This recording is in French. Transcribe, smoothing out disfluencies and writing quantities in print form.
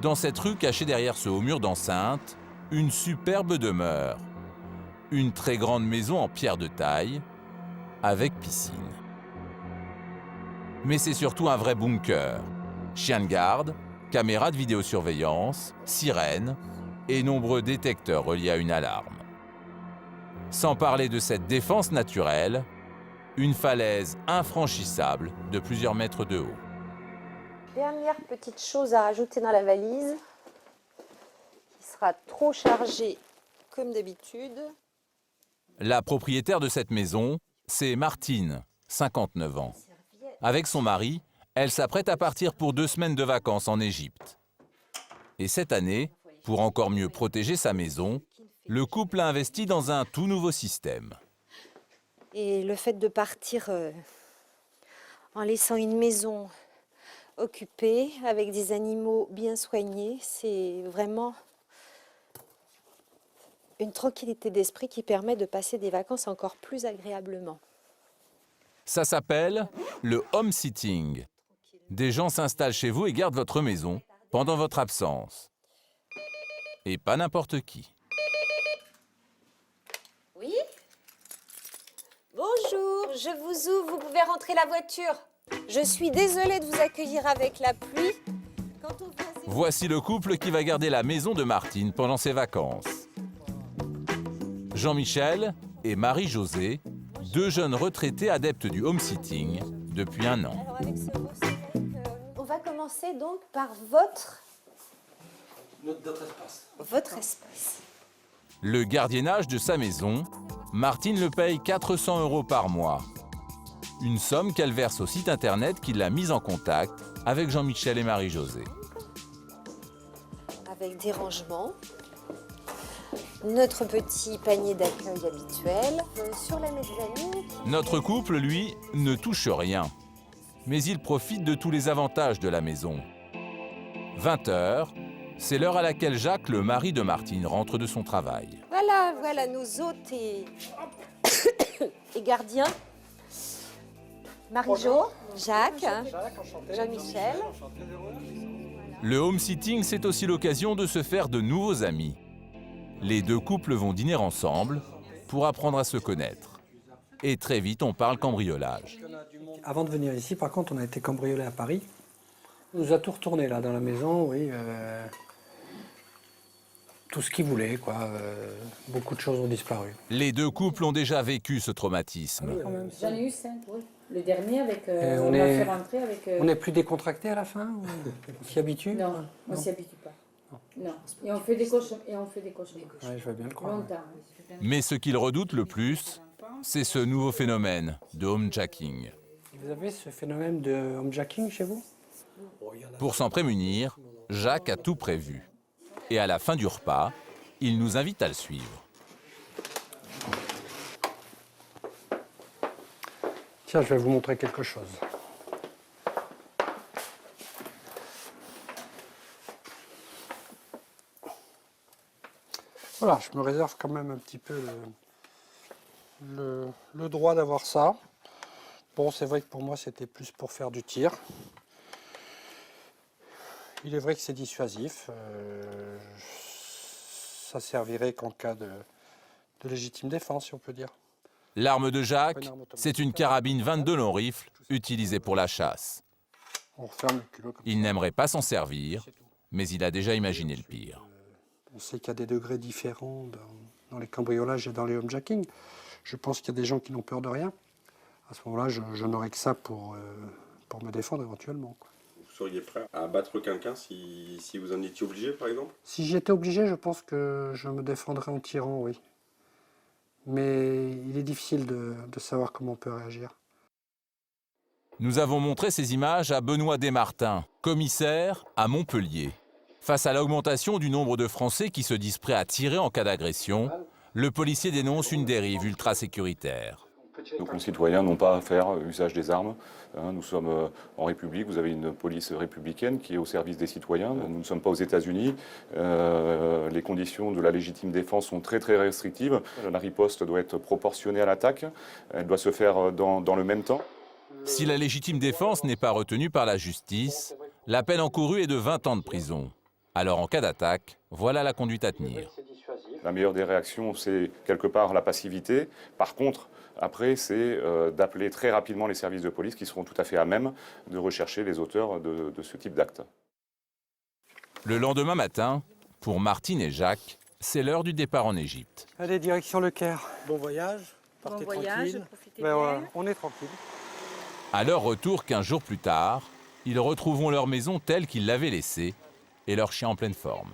Dans cette rue cachée derrière ce haut mur d'enceinte, une superbe demeure. Une très grande maison en pierre de taille, avec piscine. Mais c'est surtout un vrai bunker. Chien de garde, caméras de vidéosurveillance, sirènes et nombreux détecteurs reliés à une alarme. Sans parler de cette défense naturelle, une falaise infranchissable de plusieurs mètres de haut. Dernière petite chose à rajouter dans la valise, qui sera trop chargée comme d'habitude. La propriétaire de cette maison, c'est Martine, 59 ans. Avec son mari, elle s'apprête à partir pour 2 semaines de vacances en Égypte. Et cette année, pour encore mieux protéger sa maison, le couple a investi dans un tout nouveau système. Et le fait de partir en laissant une maison occupée, avec des animaux bien soignés, c'est vraiment une tranquillité d'esprit qui permet de passer des vacances encore plus agréablement. Ça s'appelle le home sitting. Des gens s'installent chez vous et gardent votre maison pendant votre absence. Et pas n'importe qui. Oui? Bonjour, je vous ouvre, vous pouvez rentrer la voiture. Je suis désolée de vous accueillir avec la pluie. Voici le couple qui va garder la maison de Martine pendant ses vacances. Jean-Michel et Marie-Josée, 2 jeunes retraités adeptes du home sitting depuis 1 an. Alors avec ce mot, c'est vrai que... On va commencer donc par votre espace. Le gardiennage de sa maison, Martine le paye 400 € par mois. Une somme qu'elle verse au site internet qui l'a mise en contact avec Jean-Michel et Marie-Josée. Avec des rangements, notre petit panier d'accueil habituel, sur la mezzanine. Notre couple, lui, ne touche rien. Mais il profite de tous les avantages de la maison. 20 h, c'est l'heure à laquelle Jacques, le mari de Martine, rentre de son travail. Voilà nos hôtes et gardiens. Marie-Jo, Jacques, Jean-Michel. Le home sitting, c'est aussi l'occasion de se faire de nouveaux amis. Les 2 couples vont dîner ensemble pour apprendre à se connaître. Et très vite, on parle cambriolage. Avant de venir ici, par contre, on a été cambriolé à Paris. On nous a tout retourné là dans la maison, oui. Tout ce qu'ils voulaient, quoi. Beaucoup de choses ont disparu. Les 2 couples ont déjà vécu ce traumatisme. J'en ai eu 5, oui. Le dernier, avec, on m'a est- fait rentrer avec... On n'est plus décontracté à la fin ou on s'y habitue? Non, on ne s'y habitue pas. Non. Et on fait des cochons. Ouais, je vais bien le croire. Longtemps. Mais ce qu'ils redoutent le plus, c'est ce nouveau phénomène de homejacking. Vous avez ce phénomène de homejacking chez vous? Pour s'en prémunir, Jacques a tout prévu. Et à la fin du repas, il nous invite à le suivre. Tiens, je vais vous montrer quelque chose. Voilà, je me réserve quand même un petit peu le droit d'avoir ça. Bon, c'est vrai que pour moi, c'était plus pour faire du tir. Il est vrai que c'est dissuasif. Ça servirait qu'en cas de légitime défense, si on peut dire. L'arme de Jacques, c'est une carabine 22 long rifle utilisée pour la chasse. On referme le culot comme Il n'aimerait pas s'en servir, mais il a déjà imaginé le pire. On sait qu'il y a des degrés différents dans les cambriolages et dans les homejacking. Je pense qu'il y a des gens qui n'ont peur de rien. À ce moment-là, je n'aurais que ça pour me défendre éventuellement, quoi. Vous seriez prêt à abattre quelqu'un si vous en étiez obligé, par exemple? Si j'étais obligé, je pense que je me défendrais en tirant, oui. Mais il est difficile de savoir comment on peut réagir. Nous avons montré ces images à Benoît Desmartins, commissaire à Montpellier. Face à l'augmentation du nombre de Français qui se disent prêts à tirer en cas d'agression, le policier dénonce une dérive ultra-sécuritaire. Nos concitoyens n'ont pas à faire usage des armes. Nous sommes en République, vous avez une police républicaine qui est au service des citoyens. Nous ne sommes pas aux États-Unis. Les conditions de la légitime défense sont très très restrictives. La riposte doit être proportionnée à l'attaque. Elle doit se faire dans le même temps. Si la légitime défense n'est pas retenue par la justice, la peine encourue est de 20 ans de prison. Alors en cas d'attaque, voilà la conduite à tenir. La meilleure des réactions, c'est quelque part la passivité. Par contre, après, c'est d'appeler très rapidement les services de police qui seront tout à fait à même de rechercher les auteurs de ce type d'acte. Le lendemain matin, pour Martine et Jacques, c'est l'heure du départ en Égypte. Allez, direction Le Caire. Bon voyage, partez tranquille. profitez Ben voilà, on est tranquille. À leur retour 15 jours plus tard, ils retrouveront leur maison telle qu'ils l'avaient laissée et leur chien en pleine forme.